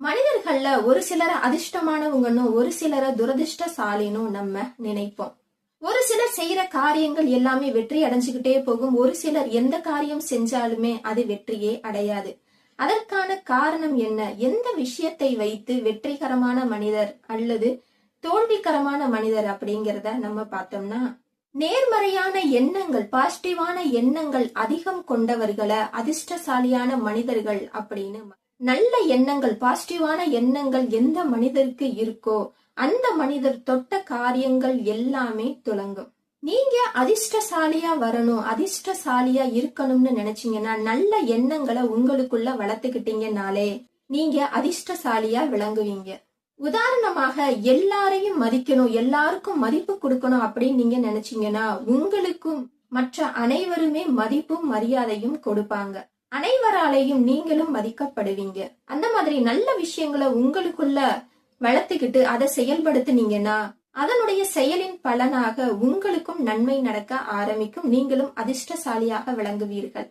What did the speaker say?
மனிதர்கள்ல ஒரு சிலரை அதிர்ஷ்டமானவங்கன்னு ஒரு சிலரை துரதிர்ஷ்டசாலின்னு நம்ம நினைப்போம். ஒரு சிலர் செய்யற காரியங்கள் எல்லாமே வெற்றி அடைஞ்சுக்கிட்டே போகும். ஒரு சிலர் எந்த காரியம் செஞ்சாலுமே அது வெற்றியே அடையாது. அதற்கான காரணம் என்ன? எந்த விஷயத்தை வைத்து வெற்றிகரமான மனிதர் அல்லது தோல்விகரமான மனிதர் அப்படிங்கிறத நம்ம பார்த்தோம்னா, நேர்மறையான எண்ணங்கள், பாசிட்டிவான எண்ணங்கள் அதிகம் கொண்டவர்களை அதிர்ஷ்டசாலியான மனிதர்கள் அப்படின்னு, நல்ல எண்ணங்கள், பாசிட்டிவான எண்ணங்கள் எந்த மனிதருக்கு இருக்கோ அந்த மனிதர் தொட்ட காரியங்கள் எல்லாமே துலங்கும். நீங்க அதிர்ஷ்டசாலியா வரணும், அதிர்ஷ்டசாலியா இருக்கணும்னு நினைச்சீங்கன்னா, நல்ல எண்ணங்களை உங்களுக்குள்ள வளர்த்துக்கிட்டீங்கன்னாலே நீங்க அதிர்ஷ்டசாலியா விளங்குவீங்க. உதாரணமாக, எல்லாரையும் மதிக்கணும், எல்லாருக்கும் மதிப்பு கொடுக்கணும் அப்படின்னு நீங்க நினைச்சீங்கன்னா, உங்களுக்கும் மற்ற அனைவருமே மதிப்பும் மரியாதையும் கொடுப்பாங்க. அனைவராலையும் நீங்களும் மதிக்கப்படுவீங்க. அந்த மாதிரி நல்ல விஷயங்களை உங்களுக்குள்ள வளர்த்துக்கிட்டு அதை செயல்படுத்தினீங்கன்னா, அதனுடைய செயலின் பலனாக உங்களுக்கும் நன்மை நடக்க ஆரம்பிக்கும். நீங்களும் அதிர்ஷ்டசாலியாக விளங்குவீர்கள்.